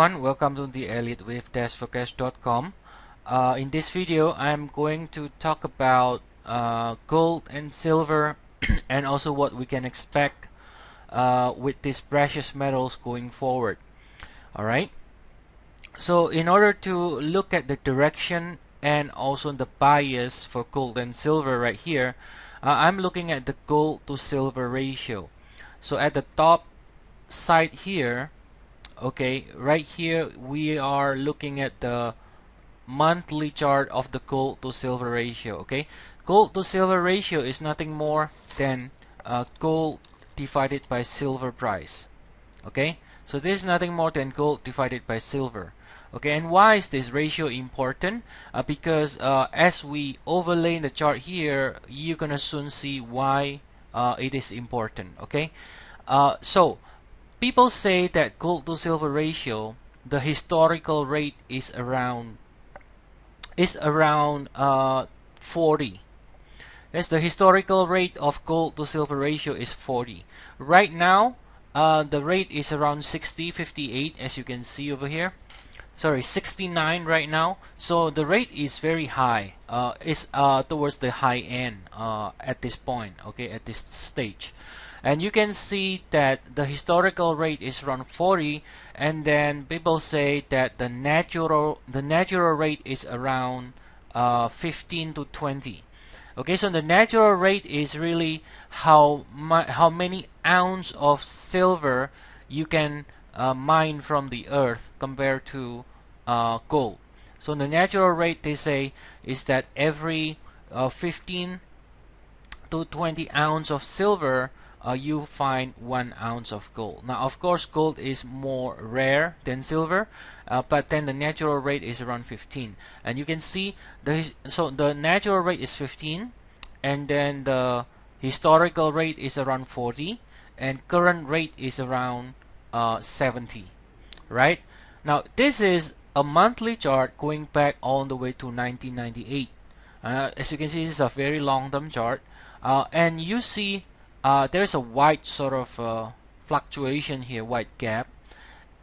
everyone, welcome to the Elliott Wave Forecast.com. In this video, I'm going to talk about gold and silver and also what we can expect with these precious metals going forward. Alright, so in order to look at the direction and also the bias for gold and silver right here, I'm looking at the gold to silver ratio. So at the top side here, okay, right here we are looking at the monthly chart of the gold to silver ratio. Okay, gold to silver ratio is nothing more than gold divided by silver price. Okay, so this is nothing more than gold divided by silver. Okay, and why is this ratio important? Because as we overlay the chart here, you're gonna soon see why it is important. Okay, so people say that gold to silver ratio, the historical rate is around 40. Yes, the historical rate of gold to silver ratio is 40. Right now, the rate is around 60, 58, as you can see over here. Sorry, 69 right now. So the rate is very high. It's towards the high end at this point. Okay, at this stage. And you can see that the historical rate is around 40, and then people say that the natural rate is around 15 to 20. Okay, so the natural rate is really how many ounce of silver you can mine from the earth compared to gold. So the natural rate, they say, is that every 15 to 20 ounce of silver you find 1 ounce of gold. Now, of course, gold is more rare than silver, but then the natural rate is around 15. And you can see so the natural rate is 15, and then the historical rate is around 40, and current rate is around 70. Right? Now, this is a monthly chart going back all the way to 1998. As you can see, this is a very long-term chart, and you see there's a wide sort of fluctuation here, wide gap,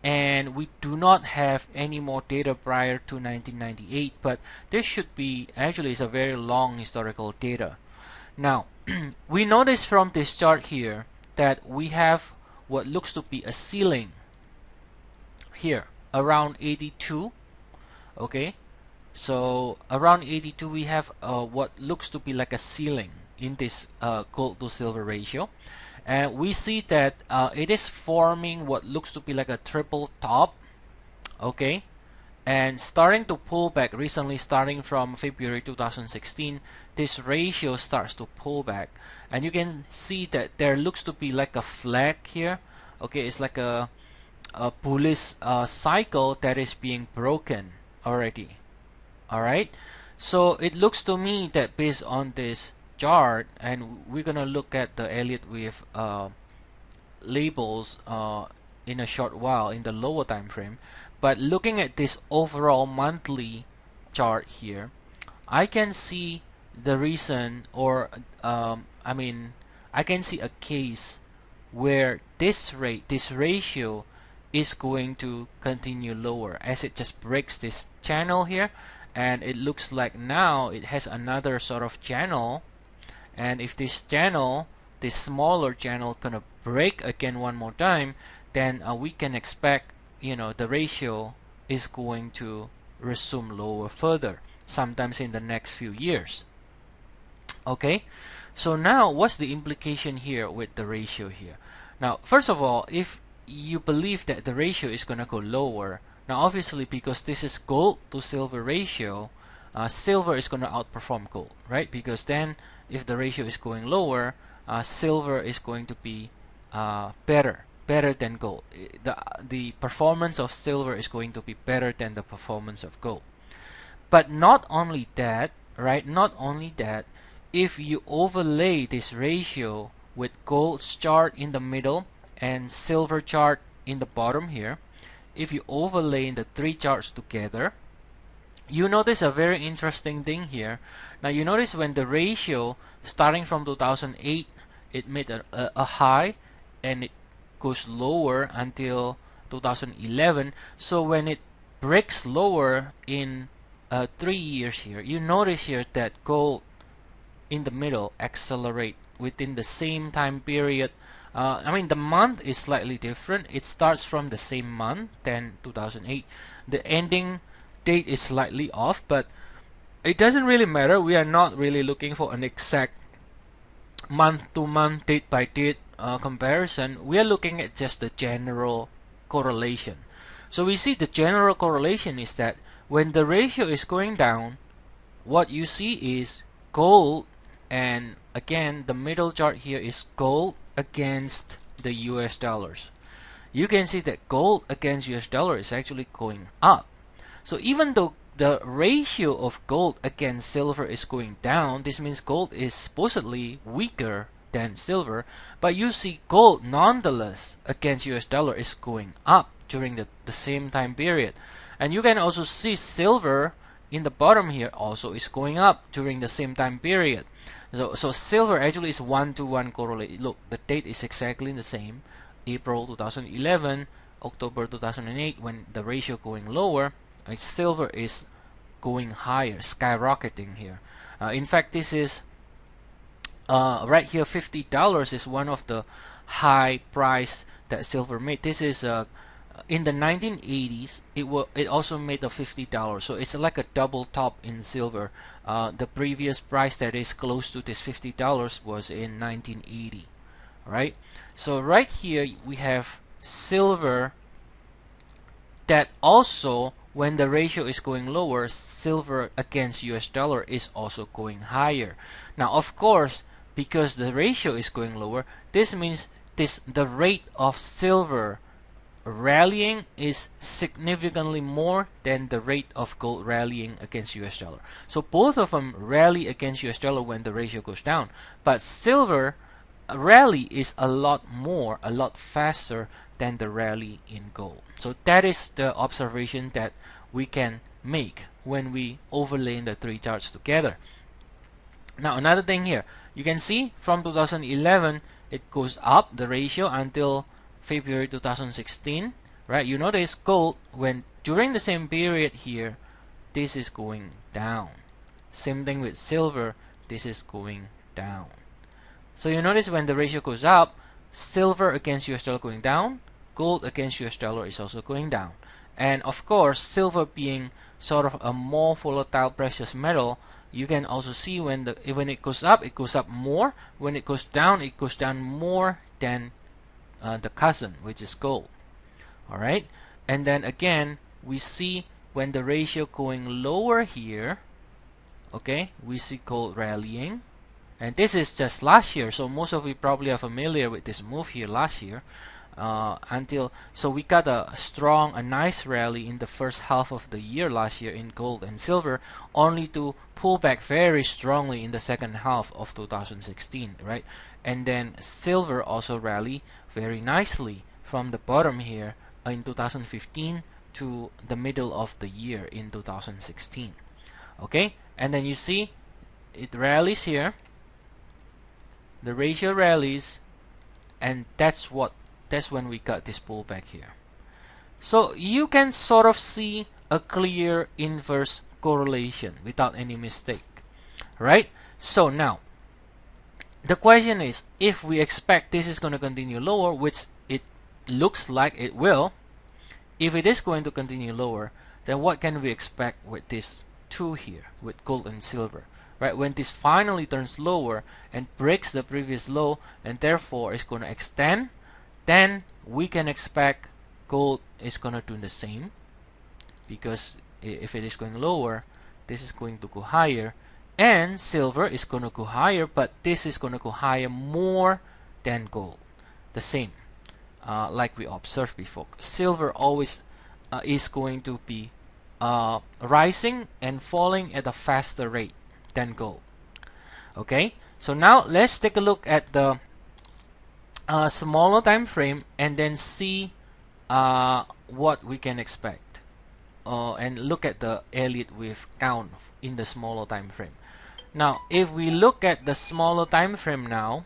and we do not have any more data prior to 1998, but there should be, actually it's a very long historical data. Now we notice from this chart here that we have what looks to be a ceiling here around 82. Okay, so around 82 we have what looks to be like a ceiling in this gold to silver ratio, and we see that it is forming what looks to be like a triple top. Okay, and starting to pull back recently, starting from February 2016, this ratio starts to pull back, and you can see that there looks to be like a flag here. Okay, it's like a bullish cycle that is being broken already. Alright, so it looks to me that based on this chart, and we're gonna look at the Elliott Wave labels in a short while in the lower time frame, but looking at this overall monthly chart here, I can see the reason, or I can see a case where this ratio is going to continue lower as it just breaks this channel here, and it looks like now it has another sort of channel. And if this channel, this smaller channel, gonna break again one more time, then we can expect, you know, the ratio is going to resume lower further, sometimes in the next few years. Okay, so now what's the implication here with the ratio here? Now, first of all, if you believe that the ratio is gonna go lower, now obviously because this is gold to silver ratio, silver is going to outperform gold, right? Because then if the ratio is going lower, silver is going to be better than gold. The performance of silver is going to be better than the performance of gold. But not only that, right? Not only that, if you overlay this ratio with gold's chart in the middle and silver chart in the bottom here, if you overlay the three charts together, you notice a very interesting thing here. Now you notice when the ratio starting from 2008, it made a high, and it goes lower until 2011. So when it breaks lower in 3 years here, you notice here that gold in the middle accelerate within the same time period. I mean, the month is slightly different. It starts from the same month, 2008. The ending date is slightly off, but it doesn't really matter. We are not really looking for an exact month to month, date by date comparison. We are looking at just the general correlation. So we see the general correlation is that when the ratio is going down, what you see is gold, and again the middle chart here is gold against the US dollars. You can see that gold against US dollar is actually going up. So even though the ratio of gold against silver is going down, this means gold is supposedly weaker than silver, but you see gold nonetheless against US dollar is going up during the same time period. And you can also see silver in the bottom here also is going up during the same time period. So silver actually is 1-to-1 correlated. Look, the date is exactly the same. April 2011, October 2008, when the ratio going lower, silver is going higher, skyrocketing here. In fact, this is right here, $50 is one of the high price that silver made. This is in the 1980s. It also made a $50, so it's like a double top in silver. The previous price that is close to this $50 was in 1980. Right? So right here we have silver that also, when the ratio is going lower, silver against US dollar is also going higher. Now of course, because the ratio is going lower, this means the rate of silver rallying is significantly more than the rate of gold rallying against US dollar. So both of them rally against US dollar when the ratio goes down, but silver rally is a lot faster than the rally in gold. So that is the observation that we can make when we overlay the three charts together. Now another thing here, you can see from 2011 it goes up the ratio until February 2016, right? You notice gold, when during the same period here, this is going down. Same thing with silver, this is going down. So you notice when the ratio goes up, silver against US dollar going down, gold against US dollar is also going down. And of course, silver being sort of a more volatile precious metal, you can also see when it goes up more. When it goes down more than the cousin, which is gold. Alright, and then again we see when the ratio going lower here, okay, we see gold rallying. And this is just last year, so most of you probably are familiar with this move here last year. So we got a nice rally in the first half of the year last year in gold and silver, only to pull back very strongly in the second half of 2016, right? And then silver also rally very nicely from the bottom here in 2015 to the middle of the year in 2016. Okay, and then you see it rallies here, the ratio rallies, and that's when we got this pullback here. So you can sort of see a clear inverse correlation without any mistake, right? So now the question is, if we expect this is going to continue lower, which it looks like it will, if it is going to continue lower, then what can we expect with this two here, with gold and silver? Right, when this finally turns lower and breaks the previous low and therefore is going to extend, then we can expect gold is going to do the same, because if it is going lower, this is going to go higher, and silver is going to go higher, but this is going to go higher more than gold. The same, like we observed before. Silver always is going to be rising and falling at a faster rate than gold. Okay, so now let's take a look at the smaller time frame and then see what we can expect, and look at the Elliott wave count in the smaller time frame. Now if we look at the smaller time frame now,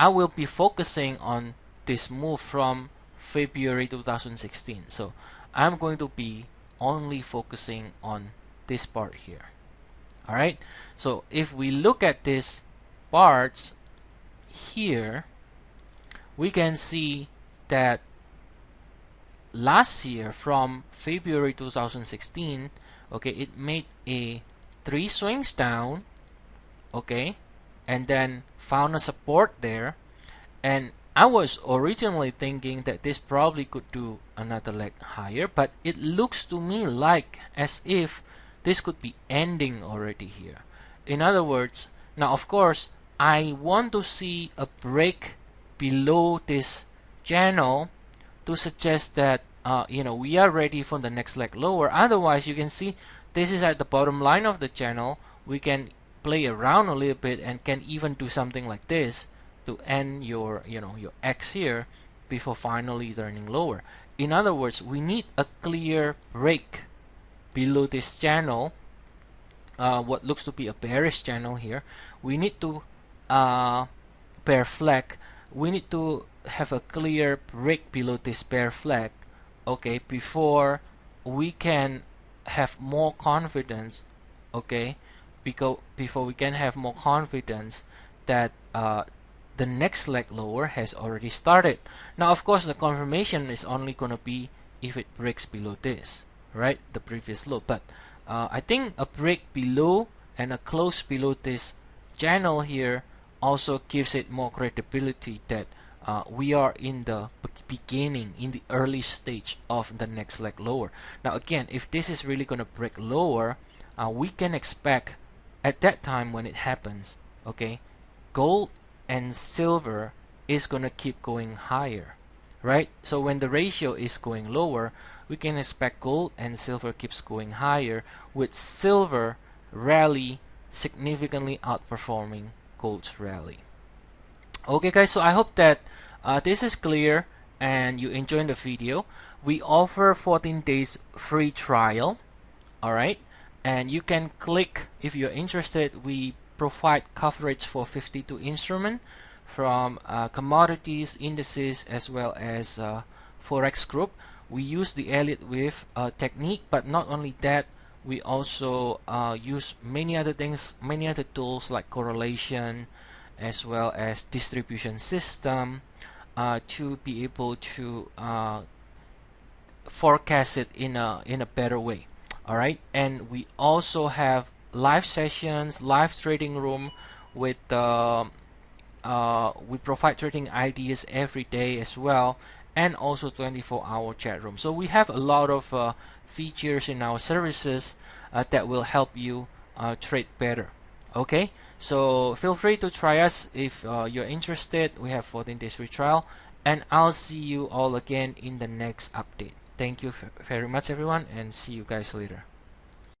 I will be focusing on this move from February 2016. So I'm going to be only focusing on this part here. Alright, so if we look at this parts here, we can see that last year from February 2016, okay, it made a 3 swings down, okay, and then found a support there, and I was originally thinking that this probably could do another leg higher, but it looks to me like as if this could be ending already here. In other words, now of course I want to see a break below this channel to suggest that we are ready for the next leg lower. Otherwise, you can see this is at the bottom line of the channel. We can play around a little bit and can even do something like this to end your your X here before finally turning lower. In other words, we need a clear break below this channel, what looks to be a bearish channel here. We need to bear flag. We need to have a clear break below this bear flag, okay, before we can have more confidence, okay, before we can have more confidence that the next leg lower has already started. Now of course the confirmation is only going to be if it breaks below this, right, the previous low. But I think a break below and a close below this channel here also gives it more credibility that we are in the beginning, in the early stage of the next leg lower. Now again, if this is really going to break lower, we can expect at that time when it happens, okay, gold and silver is going to keep going higher, right? So when the ratio is going lower, we can expect gold and silver keeps going higher, with silver rally significantly outperforming gold's rally. Okay guys, so I hope that this is clear and you enjoyed the video. We offer 14 days free trial, alright, and you can click if you're interested. We provide coverage for 52 instruments from Commodities, Indices, as well as Forex group. We use the Elliott Wave technique, but not only that, we also use many other things, many other tools like correlation as well as distribution system to be able to forecast it in a better way. Alright, and we also have live sessions, live trading room with we provide trading ideas every day as well, and also 24-hour chat room. So we have a lot of features in our services that will help you trade better. Okay, so feel free to try us if you're interested. We have 14 days free trial, and I'll see you all again in the next update. Thank you very much everyone, and see you guys later.